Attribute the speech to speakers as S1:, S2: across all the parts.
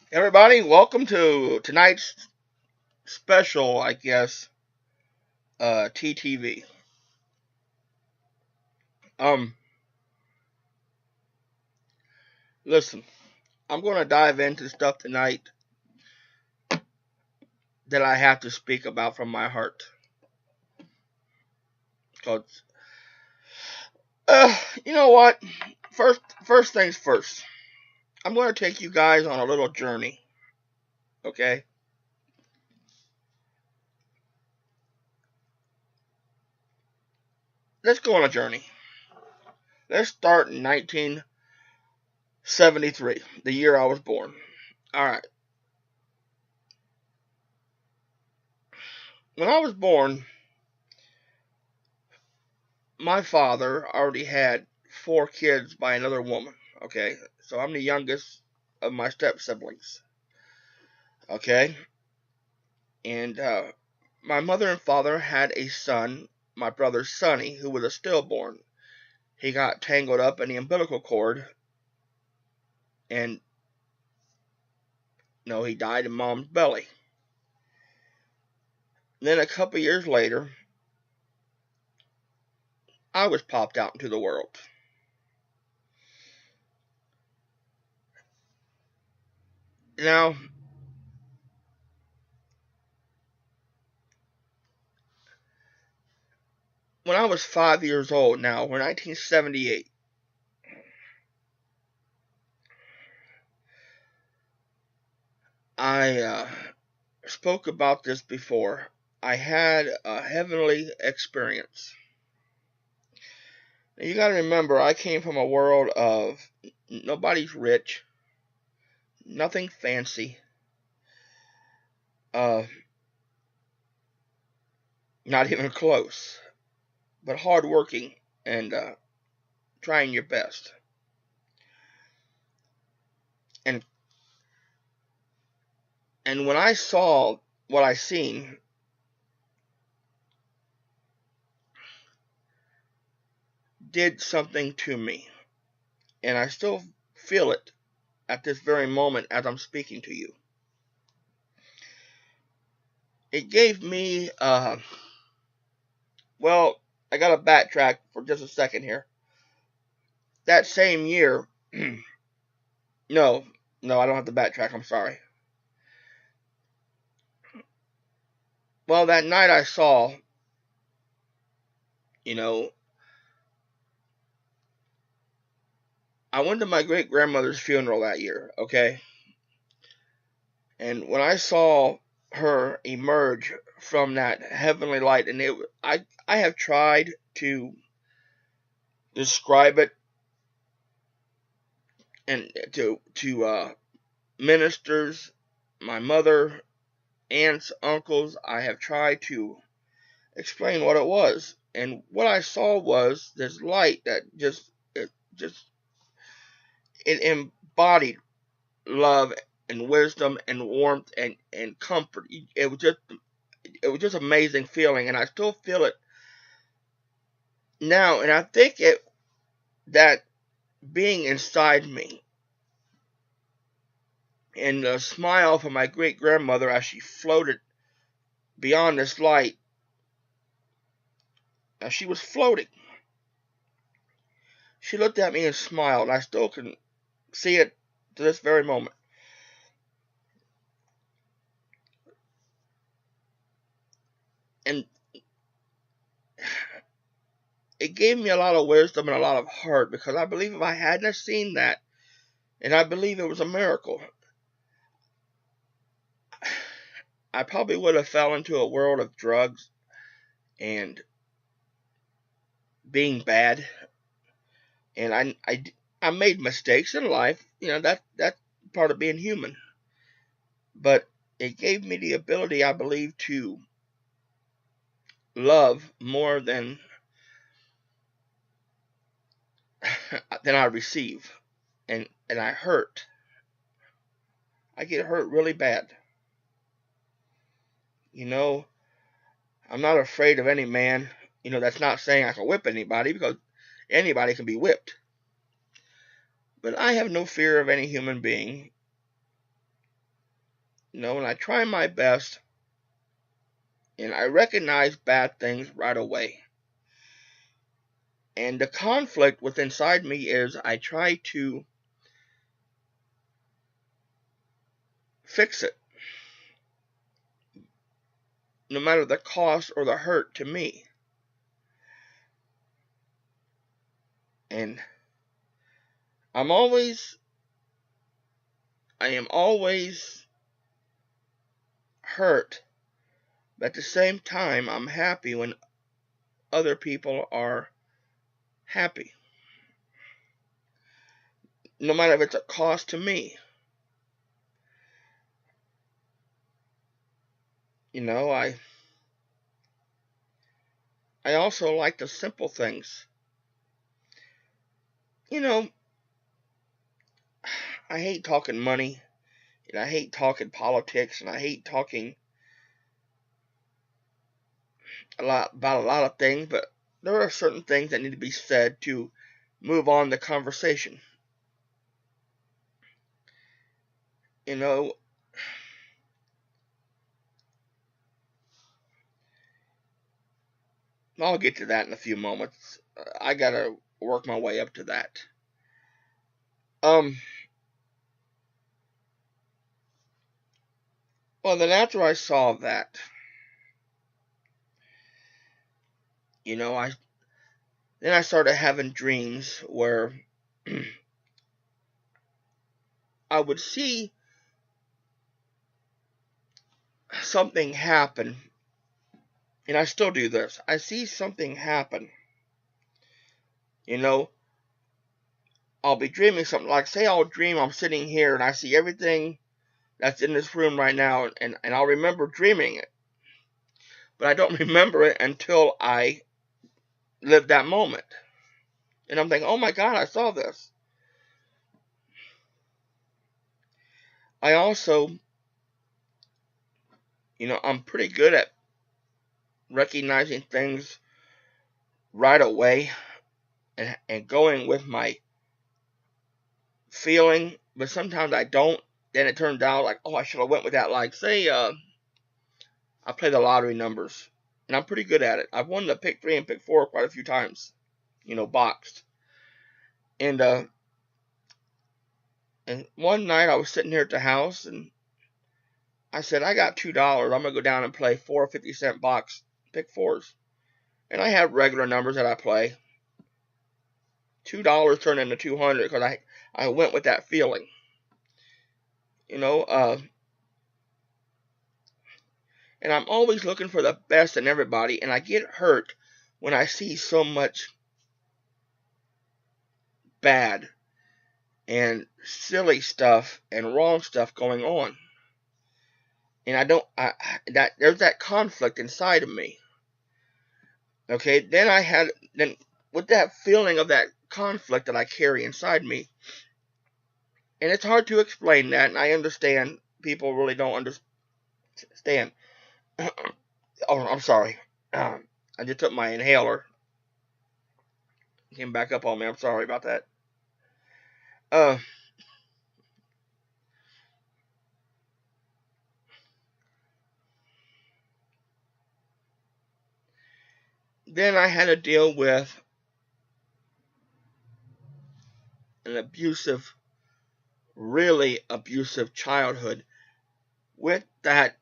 S1: Everybody, welcome to tonight's special, I guess, TTV. Um, Listen, I'm going to dive into stuff tonight that I have to speak about from my heart. Cause, you know what? First things first. I'm going to take you guys on a little journey. Okay? Let's go on a journey. Let's start in 1973, the year I was born. All right. When I was born, my father already had four kids by another woman. Okay, so I'm the youngest of my step siblings. Okay, and my mother and father had a son, my brother Sonny, who was a stillborn. He got tangled up in the umbilical cord, and no, he died in mom's belly. Then a couple years later, I was popped out into the world. Now, when I was 5 years old, now we're 1978. I spoke about this before. I had a heavenly experience. Now, you got to remember, I came from a world of nobody's rich, nothing fancy, uh, not even close, but hardworking and trying your best. And and when I saw what I seen, did something to me, and I still feel it at this very moment as I'm speaking to you. It gave me, well, I got to backtrack for just a second here. That same year, no, no, I don't have to backtrack. I'm sorry. Well, that night I saw, you know, I went to my great grandmother's funeral that year, okay? And when I saw her emerge from that heavenly light, and I have tried to describe it and to ministers, my mother, aunts, uncles, I have tried to explain what it was. And what I saw was this light that just it embodied love and wisdom and warmth and comfort. It was just amazing feeling, and I still feel it now. And I think it that being inside me and the smile from my great grandmother as she floated beyond this light, as she was floating, she looked at me and smiled, and I still can see it to this very moment. And it gave me a lot of wisdom and a lot of heart, because I believe if I hadn't seen that, and I believe it was a miracle, I probably would have fell into a world of drugs and being bad. And I made mistakes in life. That's part of being human. But it gave me the ability, I believe, to love more than I receive. And I hurt. I get hurt really bad. You know, I'm not afraid of any man. That's not saying I can whip anybody, because anybody can be whipped. But I have no fear of any human being. And I try my best, and I recognize bad things right away. And the conflict within inside me is I try to fix it, no matter the cost or the hurt to me. And I am always hurt, but at the same time, I'm happy when other people are happy, no matter if it's a cost to me. I also like the simple things. You know, I hate talking money, and I hate talking politics, and I hate talking about a lot of things, but there are certain things that need to be said to move on the conversation. You know, I'll get to that in a few moments. I gotta work my way up to that. Well, then after I saw that, I started having dreams where I would see something happen, and I still do this. I see something happen. I'll be dreaming something, like, say I'll dream I'm sitting here and I see everything that's in this room right now, and I'll remember dreaming it, but I don't remember it until I live that moment. And I'm thinking, oh my God, I saw this. I also, I'm pretty good at recognizing things right away, and going with my feeling, but sometimes I don't. Then it turns out like, oh, I should have went with that. Like, say, I play the lottery numbers, and I'm pretty good at it. I've won the pick 3 and pick 4 quite a few times, boxed. And one night I was sitting here at the house, and I said, I got $2. I'm gonna go down and play 4 50-cent box pick 4s, and I have regular numbers that I play. $2 turned into 200 because I went with that feeling. And I'm always looking for the best in everybody, and I get hurt when I see so much bad and silly stuff and wrong stuff going on. And there's that conflict inside of me. Okay, then with that feeling of that conflict that I carry inside me, and it's hard to explain that, and I understand people really don't understand. Oh, I'm sorry. I just took my inhaler. It came back up on me. I'm sorry about that. Then I had to deal with an really abusive childhood, with that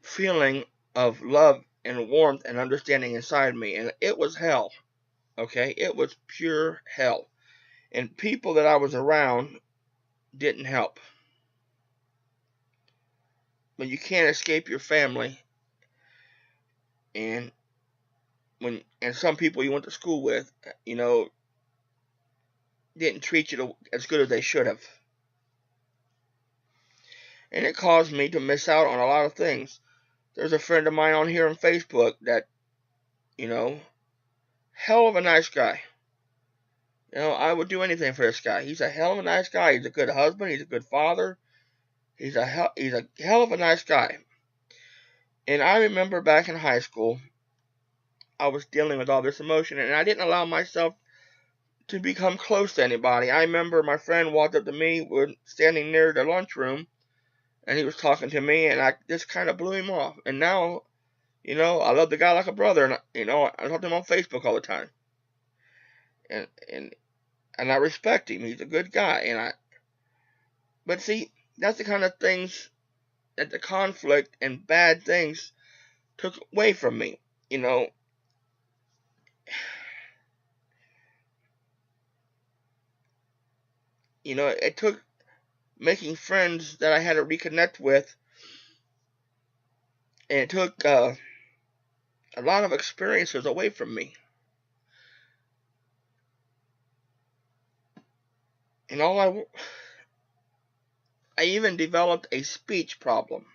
S1: feeling of love and warmth and understanding inside me. And it was hell. Okay? It was pure hell. And people that I was around didn't help. But you can't escape your family. And some people you went to school with, didn't treat you as good as they should have. And it caused me to miss out on a lot of things. There's a friend of mine on here on Facebook that, hell of a nice guy. I would do anything for this guy. He's a hell of a nice guy. He's a good husband. He's a good father. He's a hell of a nice guy. And I remember back in high school, I was dealing with all this emotion, and I didn't allow myself to become close to anybody. I remember my friend walked up to me, we're standing near the lunchroom, and he was talking to me, and I just kind of blew him off. And now, I love the guy like a brother, and I talk to him on Facebook all the time, and and and I respect him. He's a good guy, but see, that's the kind of things that the conflict and bad things took away from me. You know, it took making friends that I had to reconnect with, and it took a lot of experiences away from me. And I even developed a speech problem,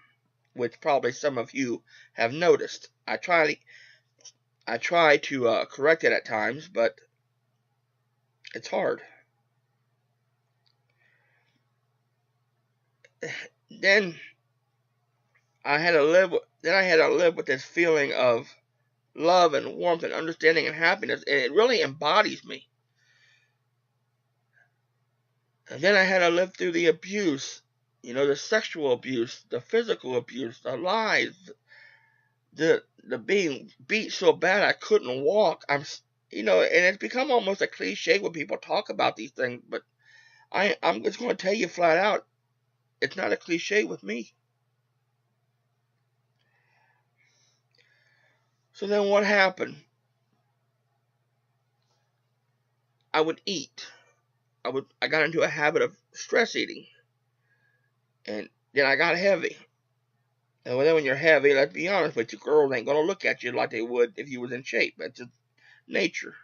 S1: which probably some of you have noticed. I try to correct it at times, but it's hard. Then I had to live. Then I had to live with this feeling of love and warmth and understanding and happiness, and it really embodies me. And then I had to live through the abuse, the sexual abuse, the physical abuse, the lies, the being beat so bad I couldn't walk. And it's become almost a cliche when people talk about these things, but I'm just going to tell you flat out, it's not a cliche with me. So then what happened? I would eat. I got into a habit of stress eating, and then I got heavy. And then when you're heavy, let's be honest with you, girls ain't gonna look at you like they would if you was in shape. That's just nature.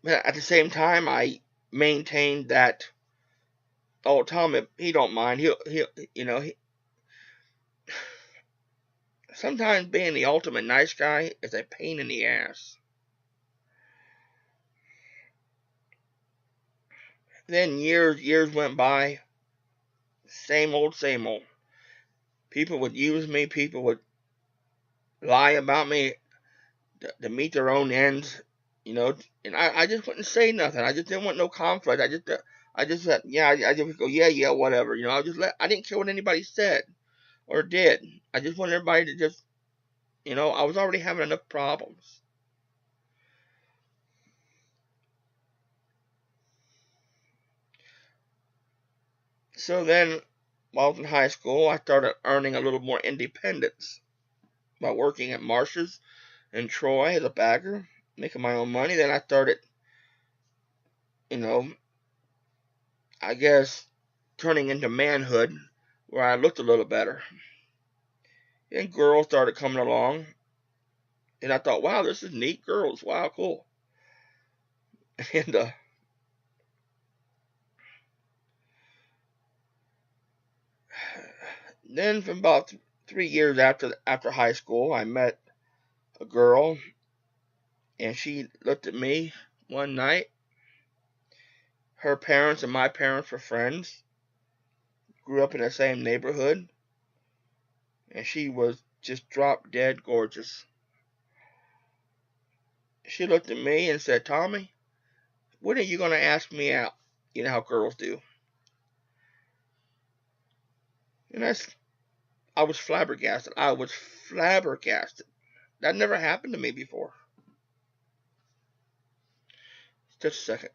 S1: But at the same time, I maintained that. Oh, Tom, if he don't mind, sometimes being the ultimate nice guy is a pain in the ass. Then years went by. Same old, same old. People would use me. People would lie about me to meet their own ends, And I just wouldn't say nothing. I just didn't want no conflict. I just said, yeah. I just would go, yeah, whatever. I didn't care what anybody said or did. I just wanted everybody to just, I was already having enough problems. So then, while I was in high school, I started earning a little more independence by working at Marsh's in Troy as a bagger, making my own money. Then I started, you know, I guess turning into manhood where I looked a little better. And girls started coming along. And I thought, wow, this is neat. Girls, wow, cool. And then from about 3 years after high school, I met a girl, and she looked at me one night. Her parents and my parents were friends, grew up in the same neighborhood, and she was just drop dead gorgeous. She looked at me and said, Tommy, when are you going to ask me out? You know how girls do. And I was flabbergasted. I was flabbergasted. That never happened to me before. Just a second.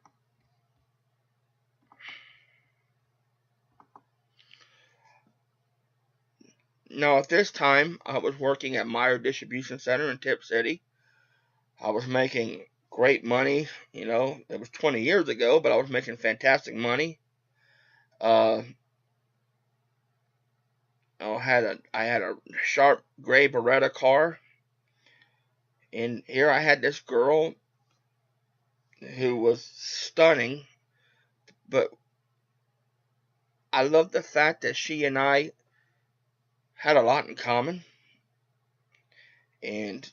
S1: Now, at this time, I was working at Meyer Distribution Center in Tip City. I was making great money. It was 20 years ago, but I was making fantastic money. Uh, I had a sharp gray Beretta car, and here I had this girl who was stunning, but I loved the fact that she and I had a lot in common, and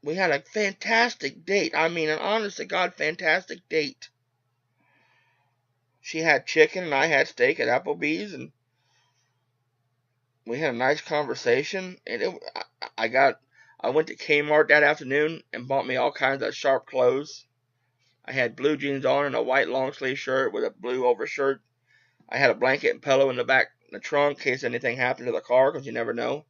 S1: we had a fantastic date. I mean, an honest to God fantastic date. She had chicken and I had steak at Applebee's, and we had a nice conversation. And I went to Kmart that afternoon and bought me all kinds of sharp clothes. I had blue jeans on and a white long sleeve shirt with a blue overshirt. I had a blanket and pillow in the back in the trunk in case anything happened to the car, because you never know.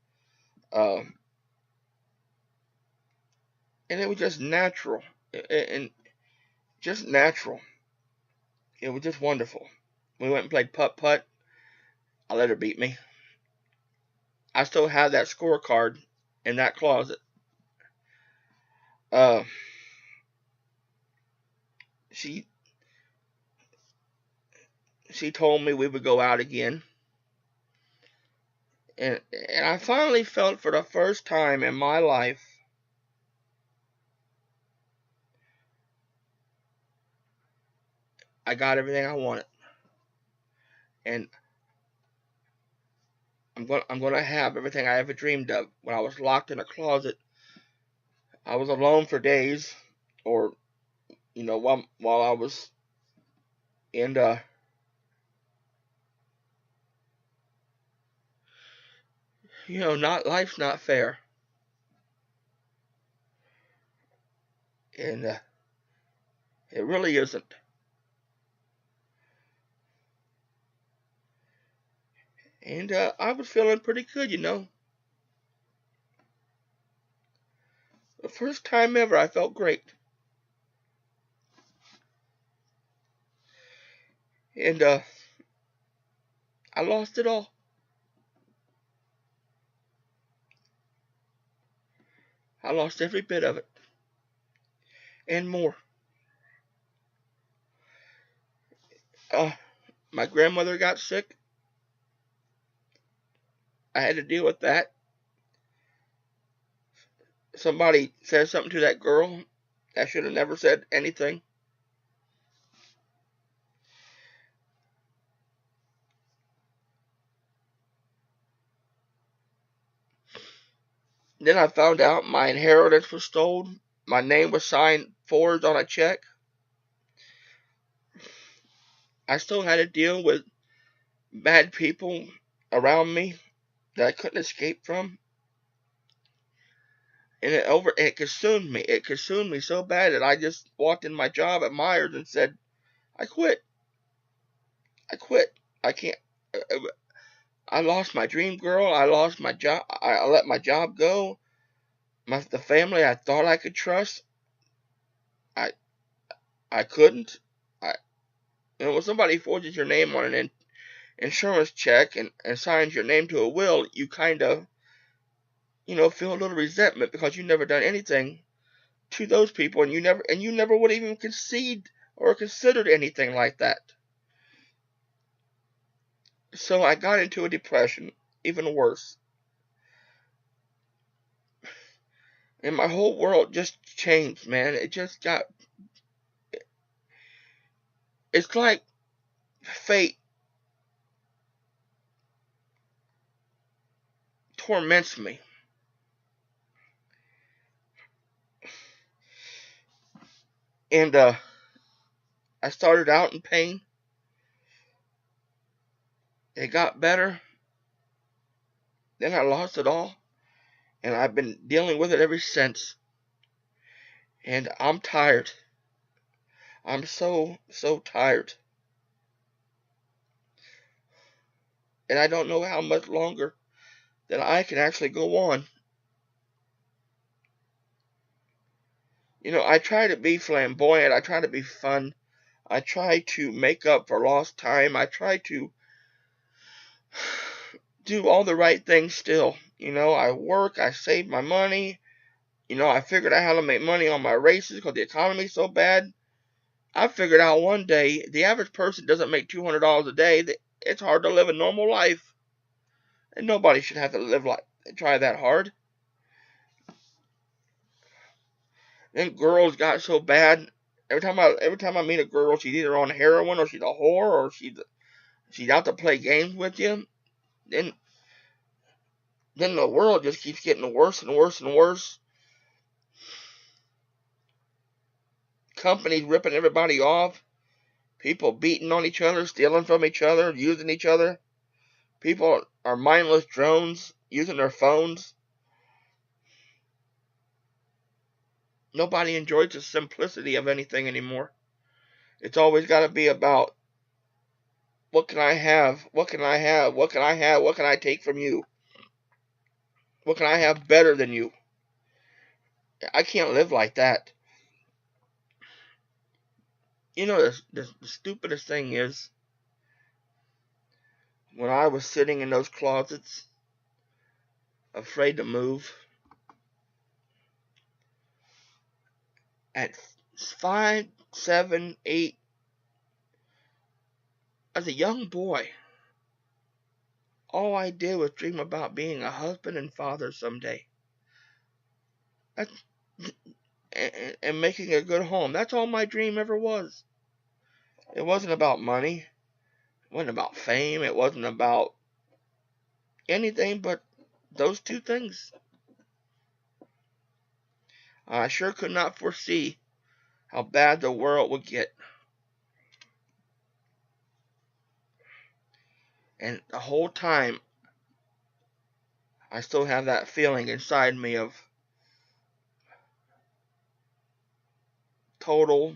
S1: And it was just natural, and just natural. It was just wonderful. We went and played putt putt. I let her beat me. I still have that scorecard in that closet. Uh, she she told me we would go out again, and I finally felt for the first time in my life I got everything I wanted, and I'm gonna have everything I ever dreamed of. When I was locked in a closet, I was alone for days, or while I was in the not life's not fair, and it really isn't. And I was feeling pretty good. The first time ever, I felt great, and I lost it all. I lost every bit of it and more. Uh, my grandmother got sick. I had to deal with that. Somebody said something to that girl. I should have never said anything. Then I found out my inheritance was stolen. My name was signed forged on a check. I still had to deal with bad people around me that I couldn't escape from. And it consumed me. It consumed me so bad that I just walked in my job at Myers and said, I quit. I quit. I can't. I lost my dream girl. I lost my job. I let my job go. The family I thought I could trust, I I couldn't. I when somebody forges your name on an insurance check and signs your name to a will, you kind of feel a little resentment because you never done anything to those people, and you never would even concede or considered anything like that. So I got into a depression, even worse, and my whole world just changed, man. It just got. It's like fate torments me. And I started out in pain. It got better. Then I lost it all. And I've been dealing with it ever since. And I'm tired. I'm so, so tired. And I don't know how much longer that I can actually go on. I try to be flamboyant. I try to be fun. I try to make up for lost time. I try to do all the right things still. I work. I save my money. I figured out how to make money on my races because the economy's so bad. I figured out one day the average person doesn't make $200 a day. It's hard to live a normal life, and nobody should have to try that hard. Then girls got so bad. Every time I meet a girl, she's either on heroin or she's a whore or she's out to play games with you. Then the world just keeps getting worse and worse and worse. Companies ripping everybody off. People beating on each other, stealing from each other, using each other. People are mindless drones using their phones. Nobody enjoys the simplicity of anything anymore. It's always got to be about What can I have? What can I have? What can I have? What can I take from you? What can I have better than you? I can't live like that. You know, the stupidest thing is, when I was sitting in those closets, afraid to move, at 5, 7, 8, as a young boy, all I did was dream about being a husband and father someday. That's, and making a good home. That's all my dream ever was. It wasn't about money. It wasn't about fame. It wasn't about anything but those two things. I sure could not foresee how bad the world would get. And the whole time, I still have that feeling inside me of total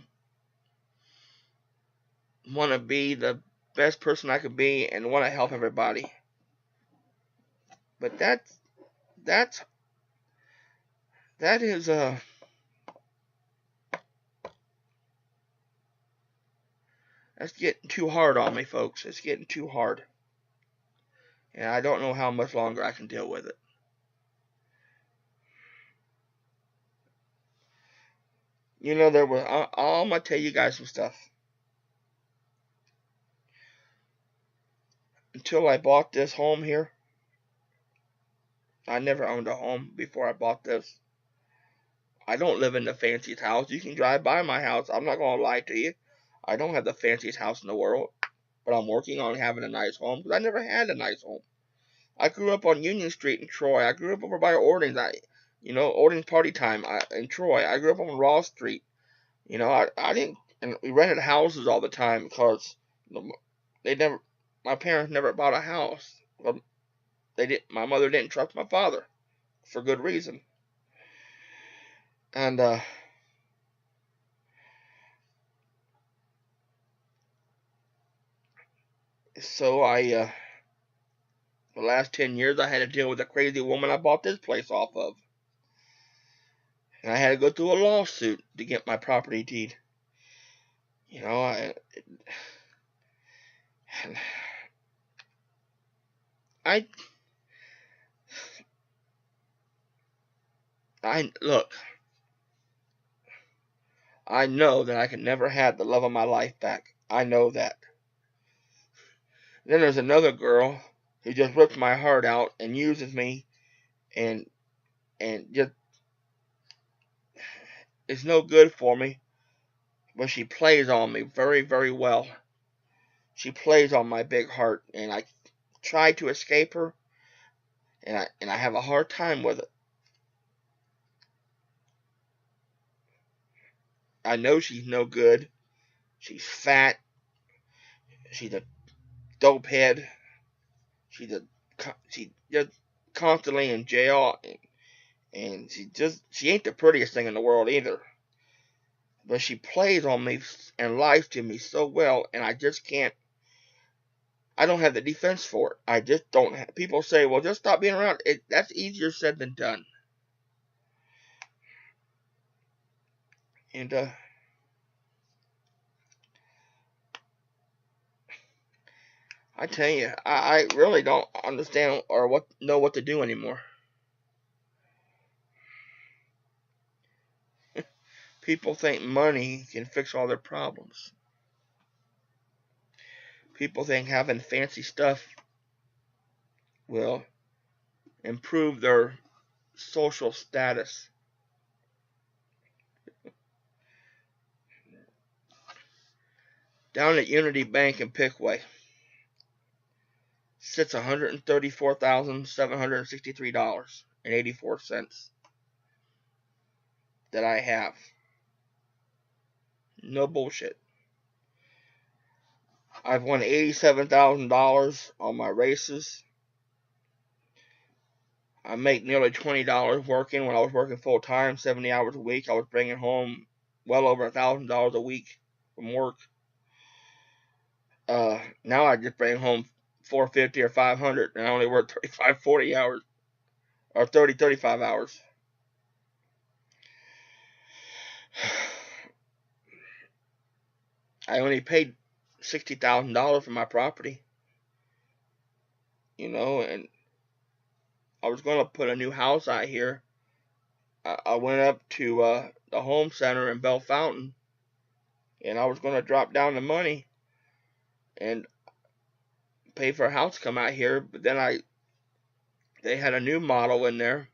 S1: want to be the best person I could be and want to help everybody. But that's that is that's getting too hard on me, folks. It's getting too hard, and I don't know how much longer I can deal with it. You know, there was. I'm gonna tell you guys some stuff. Until I bought this home here, I never owned a home before I bought this. I don't live in the fanciest house. You can drive by my house. I'm not gonna lie to you. I don't have the fanciest house in the world, but I'm working on having a nice home because I never had a nice home. I grew up on Union Street in Troy. I grew up over by Ordings. Ordings Party Time in Troy. I grew up on Ross Street. I didn't, and we rented houses all the time because they never, my parents never bought a house. Well, they didn't. My mother didn't trust my father for good reason, and so the last 10 years, I had to deal with a crazy woman I bought this place off of, and I had to go through a lawsuit to get my property deed. You know, I I look. I know that I can never have the love of my life back. I know that. Then there's another girl who just rips my heart out and uses me and just is no good for me, but she plays on me very, very well. She plays on my big heart, and I try to escape her, and I have a hard time with it. I know she's no good. She's fat. She's a dope head. She just constantly in jail, and she ain't the prettiest thing in the world either. But she plays on me and lies to me so well, and I just can't. I don't have the defense for it. I just don't. People say, "Well, just stop being around." That's easier said than done. And I tell you, I really don't understand or know what to do anymore. People think money can fix all their problems. People think having fancy stuff will improve their social status. Down at Unity Bank in Pickway sits $134,763.84 that I have. No bullshit. I've won $87,000 on my races. I make nearly $20 working. When I was working full time, 70 hours a week, I was bringing home well over $1,000 a week from work. Now I just bring home 450 or 500, and I only work 35, 40 hours, or 30, 35 hours. I only paid $60,000 for my property, and I was going to put a new house out here. I went up to the home center in Bell Fountain, and I was going to drop down the money and pay for a house to come out here, but then they had a new model in there,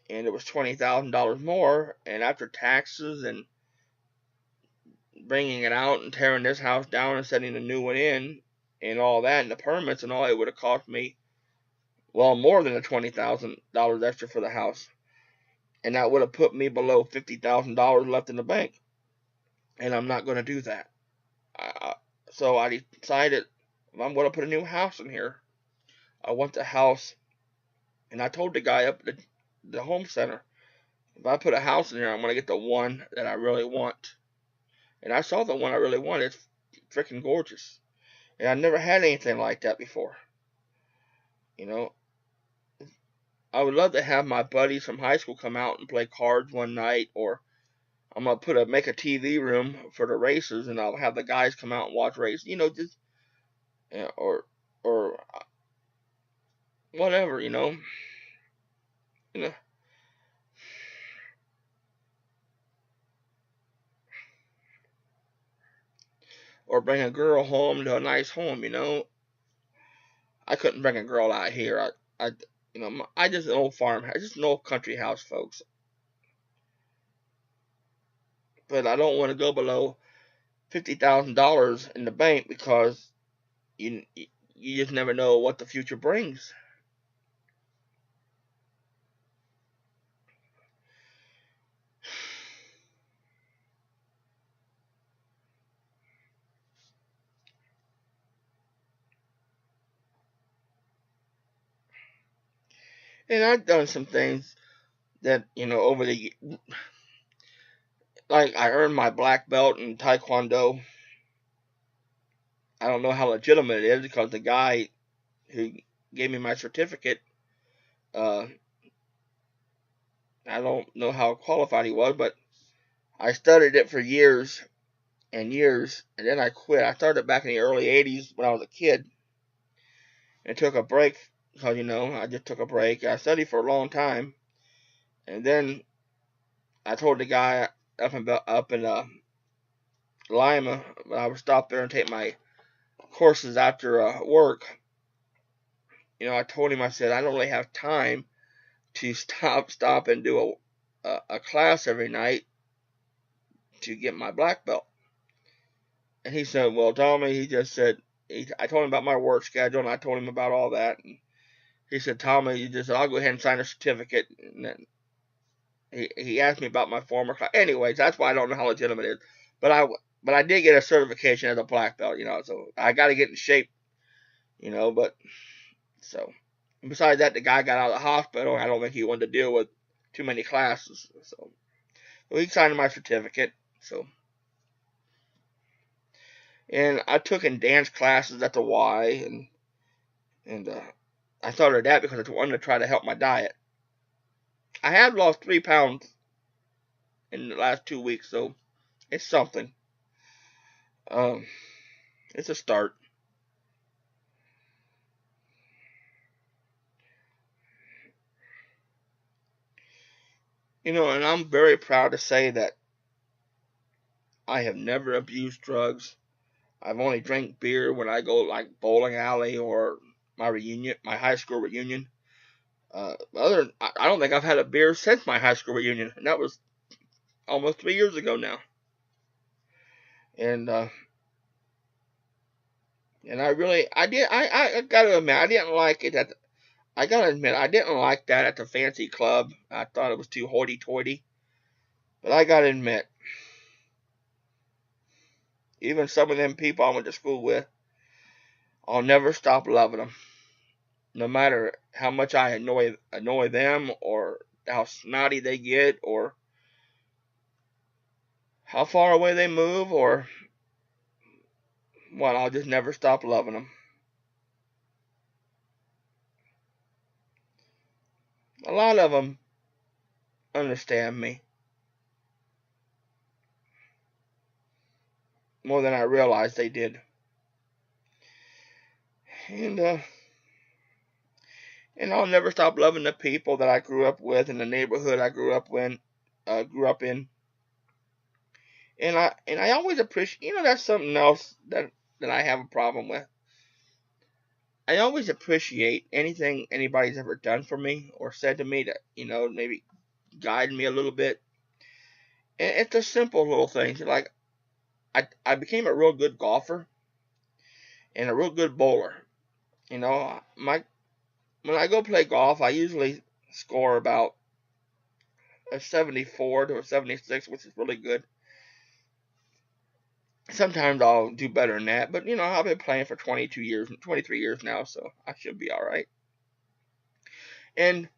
S1: and it was $20,000 more, and after taxes and bringing it out and tearing this house down and setting a new one in and all that and the permits and all, it would have cost me, well, more than the $20,000 extra for the house, and that would have put me below $50,000 left in the bank, and I'm not going to do that. So I decided, if I'm going to put a new house in here, I want the house, and I told the guy up at the home center, if I put a house in here, I'm going to get the one that I really want. And I saw the one I really want. It's freaking gorgeous. And I never had anything like that before. I would love to have my buddies from high school come out and play cards one night, or I'm going to make a TV room for the races, and I'll have the guys come out and watch races, or whatever, you know, or bring a girl home to a nice home, I couldn't bring a girl out here. I just an old farmhouse, just an old country house, folks. But I don't want to go below $50,000 in the bank, because you just never know what the future brings. And I've done some things that, over the, like, I earned my black belt in Taekwondo. I don't know how legitimate it is, because the guy who gave me my certificate, uh, I don't know how qualified he was, but I studied it for years and years, and then I quit. I started back in the early 80s when I was a kid, and took a break, because, I just took a break. I studied for a long time, and then I told the guy up in Lima, I would stop there and take my courses after work. I told him, I said, I don't really have time to stop and do a class every night to get my black belt. And he said, well, Tommy, he just said, I told him about my work schedule, and I told him about all that. And he said, Tommy, I'll go ahead and sign a certificate. And then he asked me about my former class. Anyways, that's why I don't know how legitimate it is. But I did get a certification as a black belt, so I got to get in shape, but so. And besides that, the guy got out of the hospital. I don't think he wanted to deal with too many classes. So he signed my certificate. So, and I took in dance classes at the Y, and I started that because I wanted to try to help my diet. I have lost 3 pounds in the last 2 weeks, so it's something. Um, it's a start. And I'm very proud to say that I have never abused drugs. I've only drank beer when I go, like, bowling alley or my high school reunion. I don't think I've had a beer since my high school reunion, and that was almost 3 years ago now. And I gotta admit, I didn't like it I gotta admit, I didn't like that at the fancy club. I thought it was too hoity-toity. But I gotta admit, even some of them people I went to school with, I'll never stop loving them. No matter how much I annoy them, or how snotty they get, or how far away they move, or well, I'll just never stop loving them. A lot of them understand me more than I realized they did. And and I'll never stop loving the people that I grew up with in the neighborhood I grew up in. And I always appreciate, that's something else that I have a problem with. I always appreciate anything anybody's ever done for me or said to me that, maybe guide me a little bit. And it's the simple little things. Like I became a real good golfer and a real good bowler. My when I go play golf, I usually score about a 74 to a 76, which is really good. Sometimes I'll do better than that, but I've been playing for 22 years, 23 years now, so I should be all right. And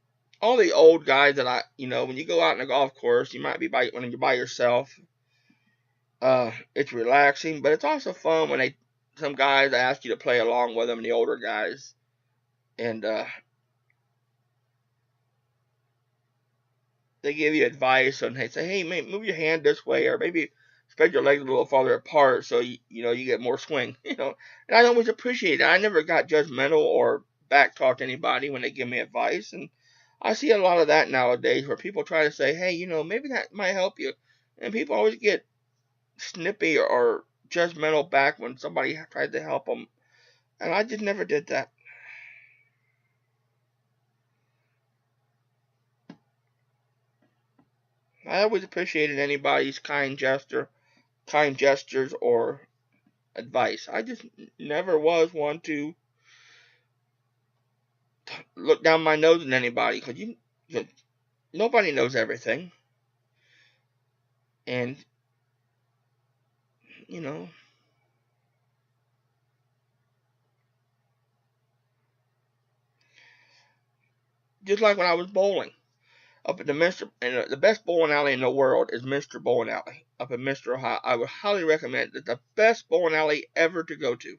S1: all the old guys that when you go out in a golf course, you might be when you're by yourself. It's relaxing, but it's also fun when some guys ask you to play along with them, the older guys, and they give you advice, and they say, "Hey, move your hand this way, or maybe spread your legs a little farther apart, so you get more swing." And I always appreciate it. I never got judgmental or backtalked anybody when they give me advice, and I see a lot of that nowadays, where people try to say, "Hey, maybe that might help you," and people always get snippy or judgmental back when somebody tried to help them, and I just never did that. I always appreciated anybody's kind gestures, or advice. I just never was one to look down my nose at anybody, because nobody knows everything, and you know, just like when I was bowling up at the Mister, and the best bowling alley in the world is Mister Bowling Alley up in Mister, Ohio. I would highly recommend it. The best bowling alley ever to go to,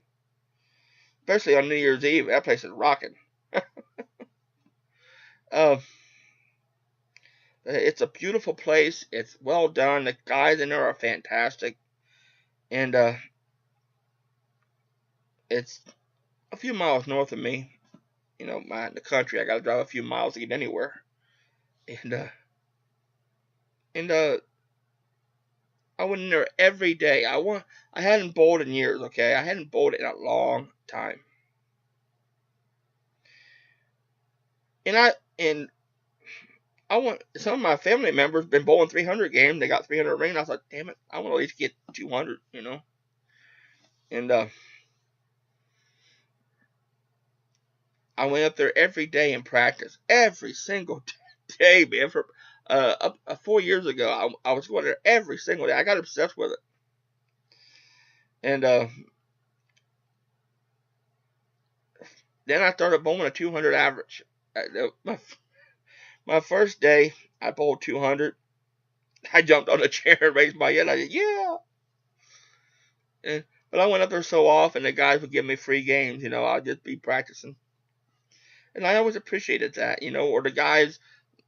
S1: especially on New Year's Eve. That place is rocking. Uh, it's a beautiful place. It's well done. The guys in there are fantastic, and it's a few miles north of me. In the country, I got to drive a few miles to get anywhere, and I went in there every day. I hadn't bowled in years. Okay, I hadn't bowled in a long time, and I want some of my family members been bowling 300 games. They got 300 rings. I thought, damn it, I want to at least get 200. And I went up there every day and practiced every single day, man. For 4 years ago, I was going there every single day. I got obsessed with it, and then I started bowling a 200 average. My first day, I bowled 200. I jumped on a chair and raised my head. I said, "Yeah!" But I went up there so often, the guys would give me free games. I'd just be practicing, and I always appreciated that. Or the guys,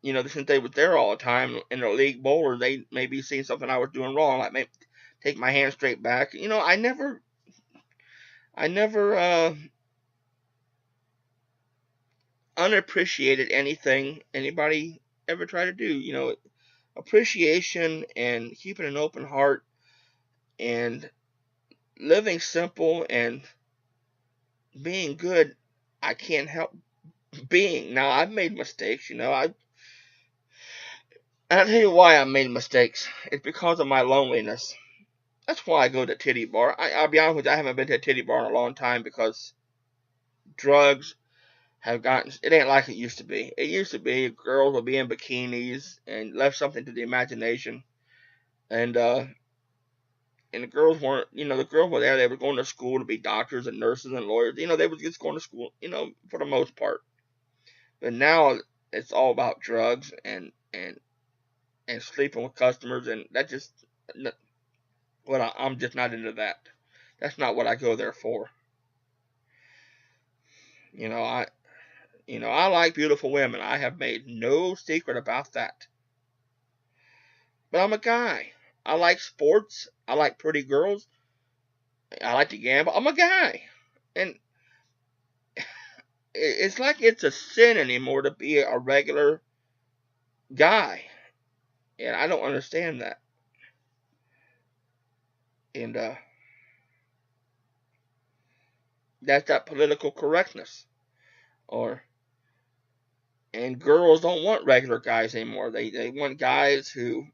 S1: since they was there all the time in the league bowler, they maybe seen something I was doing wrong, like maybe take my hand straight back. I never unappreciated anything anybody ever tried to do. Appreciation and keeping an open heart and living simple and being good. I can't help being. Now, I've made mistakes. I'll tell you why I made mistakes. It's because of my loneliness. That's why I go to titty bar. I'll be honest with you, I haven't been to a titty bar in a long time, because drugs have gotten. It ain't like it used to be. It used to be girls would be in bikinis and left something to the imagination, and the girls weren't. The girls were there. They were going to school to be doctors and nurses and lawyers. They were just going to school. For the most part. But now it's all about drugs and sleeping with customers, and that just. Well, I'm just not into that. That's not what I go there for. You know, I like beautiful women. I have made no secret about that. But I'm a guy. I like sports. I like pretty girls. I like to gamble. I'm a guy. And it's like it's a sin anymore to be a regular guy. And I don't understand that. And that's that political correctness. Or and girls don't want regular guys anymore. They want guys who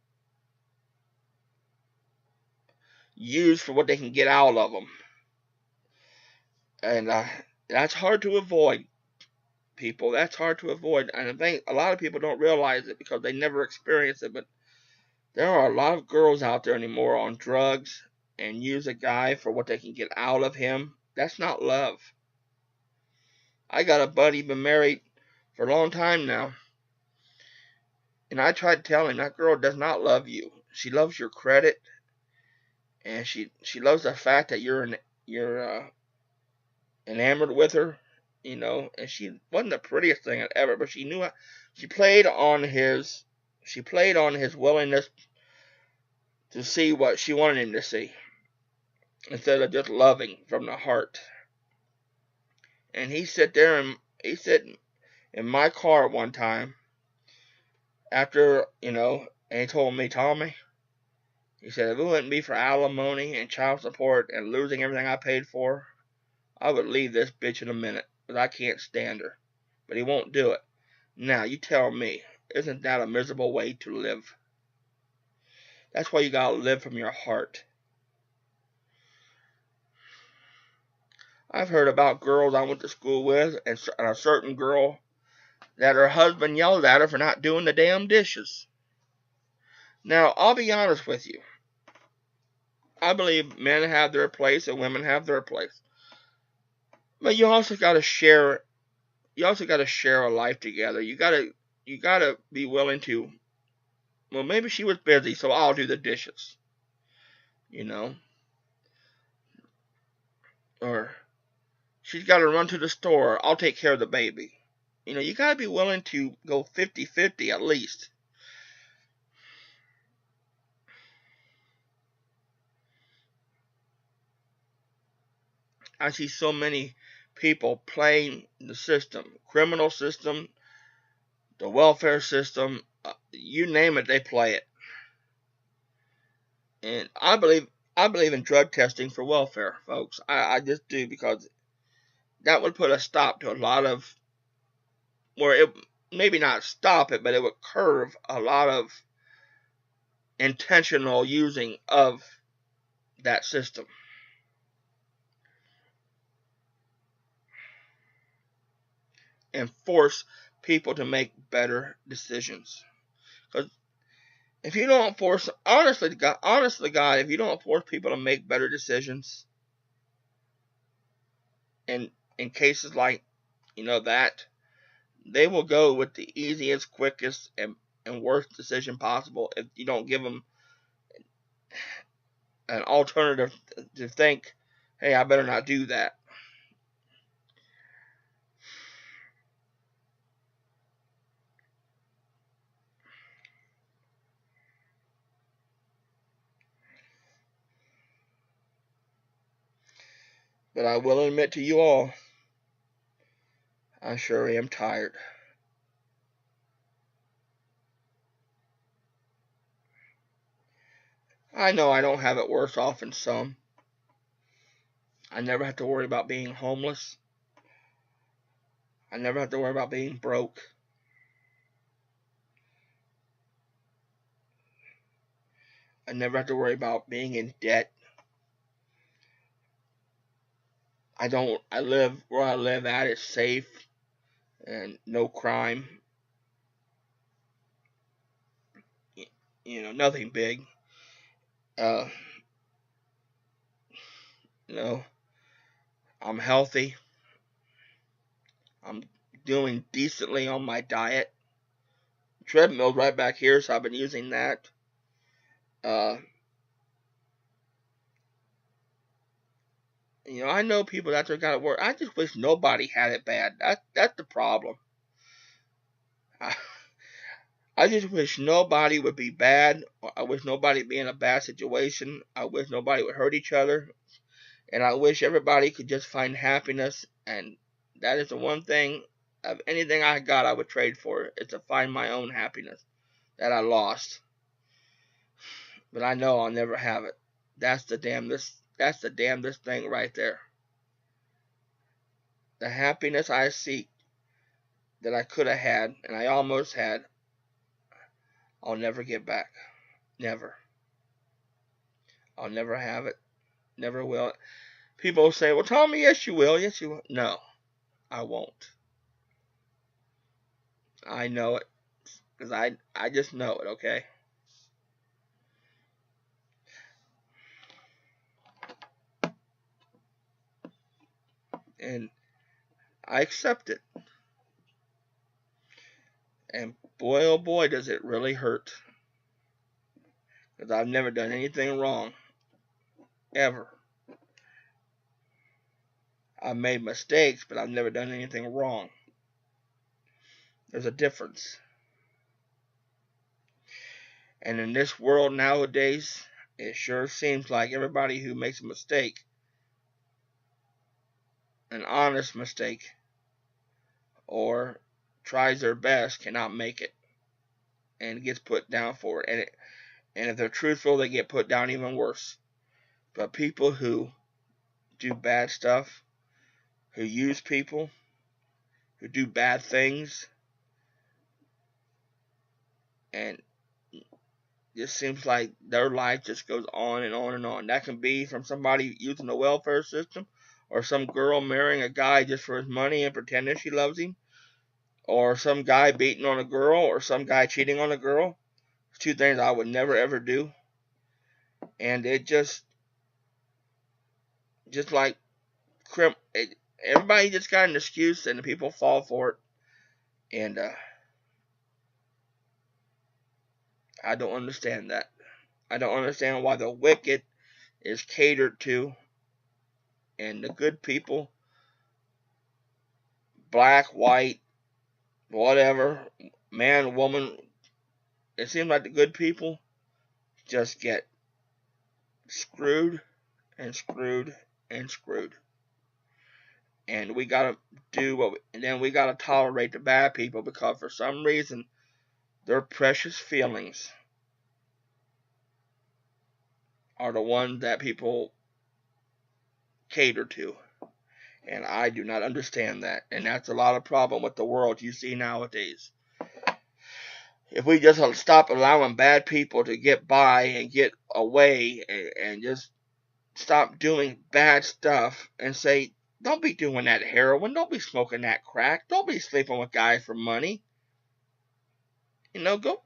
S1: use for what they can get out of them. And that's hard to avoid, people. That's hard to avoid. And I think a lot of people don't realize it because they never experience it. But there are a lot of girls out there anymore on drugs and use a guy for what they can get out of him. That's not love. I got a buddy been married for a long time now. And I tried to tell him that girl does not love you. She loves your credit, and she loves the fact that you're enamored with her, And she wasn't the prettiest thing ever, but she knew how, she played on his willingness to see what she wanted him to see, instead of just loving from the heart. And he sit in my car one time after, and he told me, Tommy, he said, if it wouldn't be for alimony and child support and losing everything I paid for, I would leave this bitch in a minute, but I can't stand her. But he won't do it. Now, you tell me, isn't that a miserable way to live? That's why you gotta live from your heart. I've heard about girls I went to school with, and a certain girl that her husband yelled at her for not doing the damn dishes. Now, I'll be honest with you. I believe men have their place and women have their place. But you also gotta share a life together. You gotta be willing to, well, maybe she was busy, so I'll do the dishes. Or she's got to run to the store, I'll take care of the baby. You got to be willing to go 50-50 at least. I see so many people playing the system, criminal system, the welfare system, you name it, they play it. And I believe in drug testing for welfare, folks. I just do, because that would put a stop to a lot of, or it maybe not stop it, but it would curve a lot of intentional using of that system. And force people to make better decisions. Because if you don't force, honestly, God, if you don't force people to make better decisions, in cases like, that, they will go with the easiest, quickest, and worst decision possible if you don't give them an alternative to think, hey, I better not do that. But I will admit to you all, I sure am tired. I know I don't have it worse off than some. I never have to worry about being homeless. I never have to worry about being broke. I never have to worry about being in debt. I live where I live at is safe and no crime. Nothing big. Uh, you know, I'm healthy. I'm doing decently on my diet. Treadmill's right back here, so I've been using that. Uh, I know people that got it worse. I just wish nobody had it bad. That's the problem. I, I just wish nobody would be bad. I wish nobody would be in a bad situation. I wish nobody would hurt each other. And I wish everybody could just find happiness. And that is the one thing of anything I got I would trade for, is to find my own happiness that I lost. But I know I'll never have it. That's the damnedest thing right there. The happiness I seek that I could have had and I almost had, I'll never get back. Never. I'll never have it. Never will. People say, well, Tommy, yes you will. Yes you will. No, I won't. I know it. Because I just know it, okay? And I accept it. And boy, oh boy, does it really hurt. Because I've never done anything wrong. Ever. I've made mistakes, but I've never done anything wrong. There's a difference. And in this world nowadays, it sure seems like everybody who makes a mistake, an honest mistake, or tries their best, cannot make it and gets put down for it. And if they're truthful, they get put down even worse. But people who do bad stuff, who use people, who do bad things, and it just seems like their life just goes on and on and on. That can be from somebody using the welfare system, or some girl marrying a guy just for his money and pretending she loves him, or some guy beating on a girl, or some guy cheating on a girl. Two things I would never ever do. And it just like everybody just got an excuse, and the people fall for it. And I don't understand that. I don't understand why the wicked is catered to, and the good people, black, white, whatever, man, woman, it seems like the good people just get screwed and screwed and screwed. And we gotta and then we gotta tolerate the bad people, because for some reason their precious feelings are the ones that people cater to. And I do not understand that. And that's a lot of problem with the world you see nowadays. If we just stop allowing bad people to get by and get away, and just stop doing bad stuff, and say, don't be doing that heroin, don't be smoking that crack, don't be sleeping with guys for money. Go.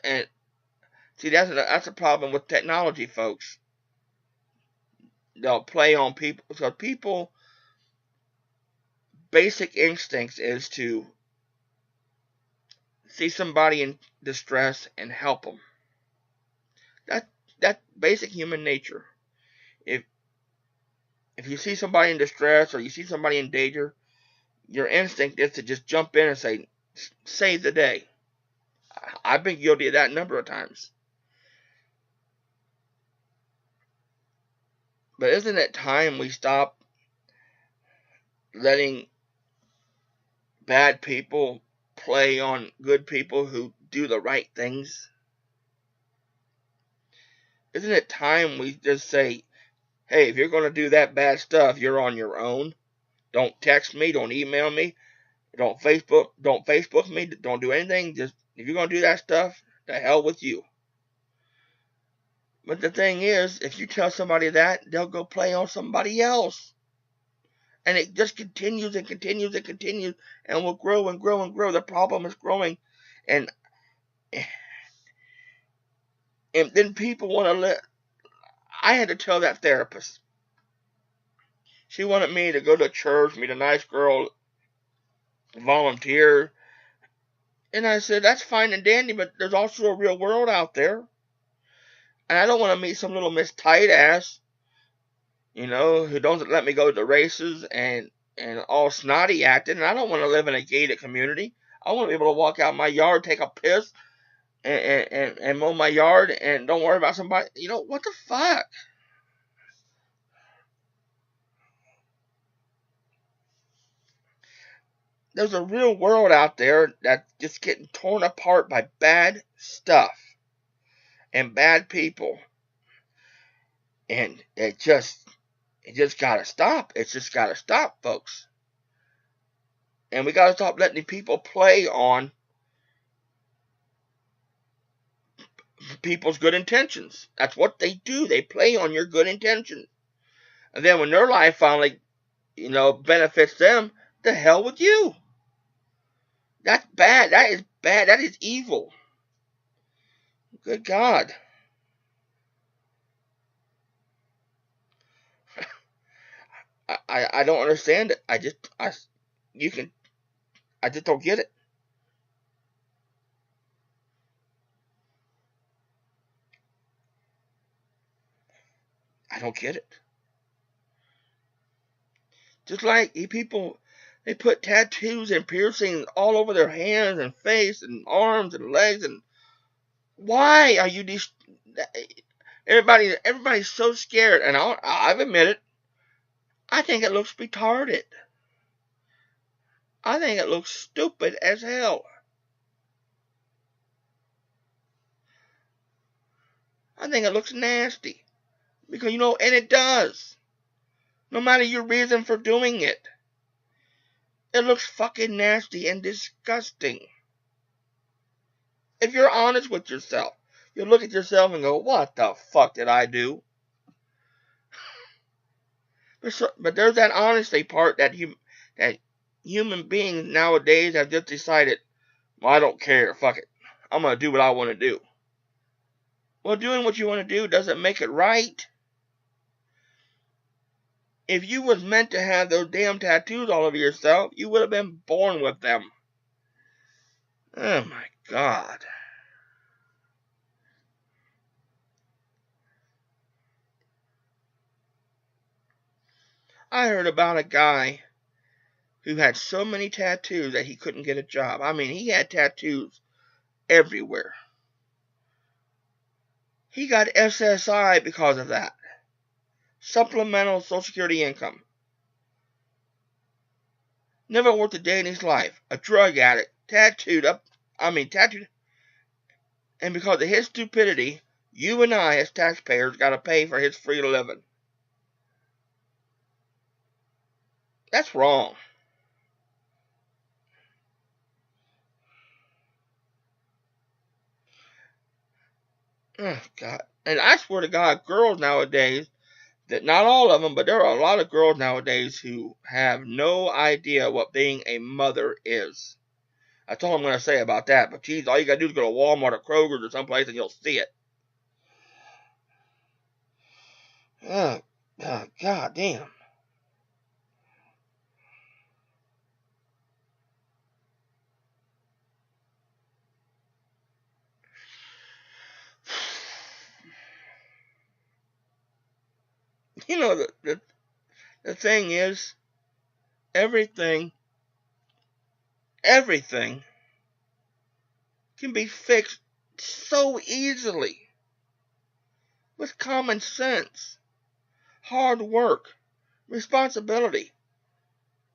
S1: And see, that's a problem with technology, folks. They'll play on people. So people, basic instincts is to see somebody in distress and help them. That's basic human nature. If you see somebody in distress, or you see somebody in danger, your instinct is to just jump in and say, save the day. I've been guilty of that a number of times. But isn't it time we stop letting bad people play on good people who do the right things? Isn't it time we just say, hey, if you're going to do that bad stuff, you're on your own. Don't text me, don't email me, don't Facebook me, don't do anything. Just, if you're going to do that stuff, the hell with you. But the thing is, if you tell somebody that, they'll go play on somebody else. And it just continues and continues and continues, and will grow and grow and grow. The problem is growing. And then people want to let... I had to tell that therapist. She wanted me to go to church, meet a nice girl, volunteer. And I said, that's fine and dandy, but there's also a real world out there. And I don't want to meet some little Miss Tight Ass, who doesn't let me go to the races and all snotty acting. And I don't want to live in a gated community. I want to be able to walk out my yard, take a piss, and mow my yard, and don't worry about somebody. What the fuck? There's a real world out there that's just getting torn apart by bad stuff and bad people, and it just gotta stop. It's just gotta stop, folks. And we gotta stop letting people play on people's good intentions. That's what they do. They play on your good intentions. And then when their life finally, benefits them, the hell with you. That's bad. That is bad. That is evil. Good God. I don't understand it. I just don't get it. I don't get it. Just like people, they put tattoos and piercings all over their hands and face and arms and legs. And why are you these? Everybody's so scared. And I've admitted, I think it looks retarded. I think it looks stupid as hell. I think it looks nasty. Because, and it does. No matter your reason for doing it. It looks fucking nasty and disgusting. If you're honest with yourself, you look at yourself and go, what the fuck did I do? But there's that honesty part that human beings nowadays have just decided, well, I don't care, fuck it. I'm going to do what I want to do. Well, doing what you want to do doesn't make it right. If you was meant to have those damn tattoos all over yourself, you would have been born with them. Oh my God. I heard about a guy who had so many tattoos that he couldn't get a job. I mean, he had tattoos everywhere. He got SSI because of that. Supplemental Social Security income. Never worked a day in his life. A drug addict. Tattooed. And because of his stupidity, you and I, as taxpayers, got to pay for his free living. That's wrong. Oh, God. And I swear to God, girls nowadays, that not all of them, but there are a lot of girls nowadays who have no idea what being a mother is. That's all I'm going to say about that. But geez, all you got to do is go to Walmart or Kroger's or someplace and you'll see it. Oh, God damn. The thing is, everything can be fixed so easily with common sense, hard work, responsibility,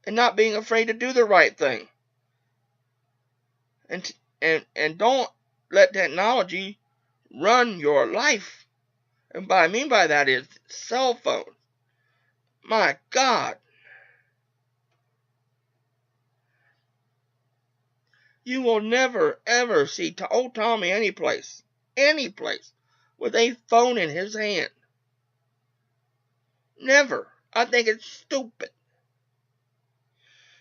S1: and not being afraid to do the right thing. And don't let technology run your life. And what I mean by that is cell phones. My God. You will never, ever see old Tommy any place, with a phone in his hand. Never. I think it's stupid.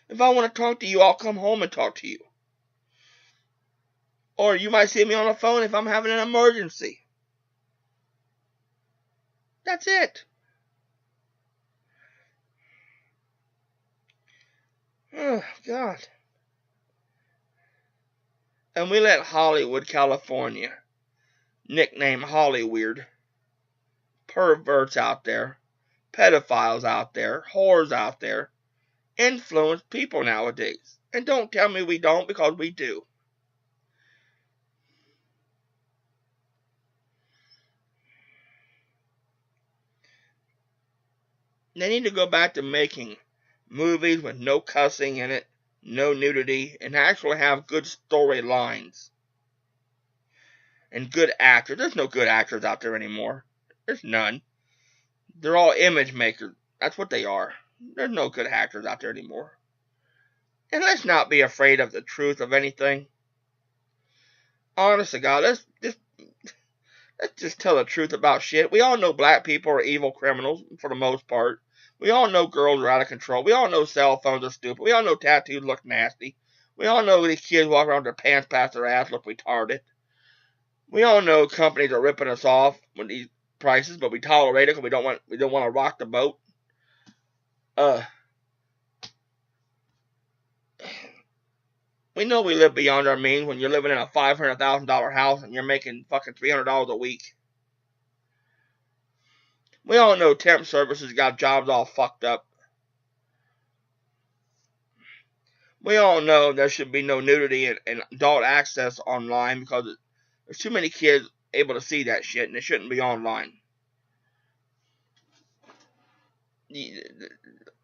S1: If I want to talk to you, I'll come home and talk to you. Or you might see me on the phone if I'm having an emergency. That's it. Oh, God. And we let Hollywood, California, nicknamed Hollyweird, perverts out there, pedophiles out there, whores out there, influence people nowadays. And don't tell me we don't, because we do. They need to go back to making movies with no cussing in it, no nudity, and actually have good storylines. And good actors. There's no good actors out there anymore. There's none. They're all image makers. That's what they are. There's no good actors out there anymore. And let's not be afraid of the truth of anything. Honest to God, let's just tell the truth about shit. We all know black people are evil criminals for the most part. We all know girls are out of control. We all know cell phones are stupid. We all know tattoos look nasty. We all know these kids walk around with their pants past their ass look retarded. We all know companies are ripping us off with these prices, but we tolerate it because we don't want to rock the boat. We know we live beyond our means when you're living in a $500,000 house and you're making fucking $300 a week. We all know temp services got jobs all fucked up. We all know there should be no nudity and adult access online because there's too many kids able to see that shit and it shouldn't be online.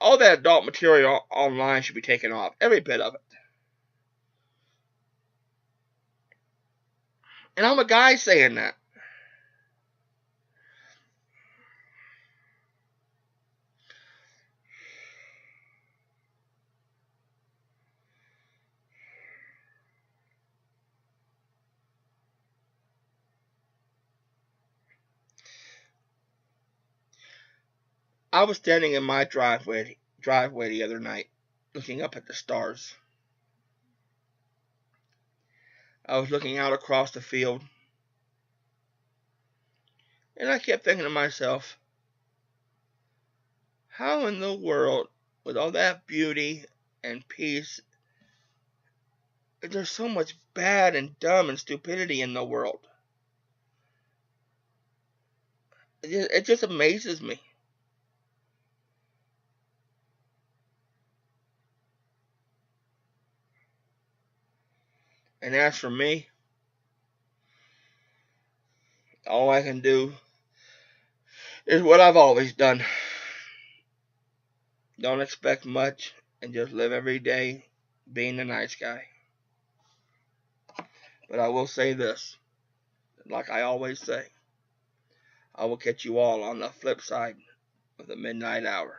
S1: All that adult material online should be taken off. Every bit of it. And I'm a guy saying that. I was standing in my driveway the other night, looking up at the stars. I was looking out across the field, and I kept thinking to myself, how in the world, with all that beauty and peace, there's so much bad and dumb and stupidity in the world? It just amazes me. And as for me, all I can do is what I've always done. Don't expect much and just live every day being the nice guy. But I will say this, like I always say, I will catch you all on the flip side of the midnight hour.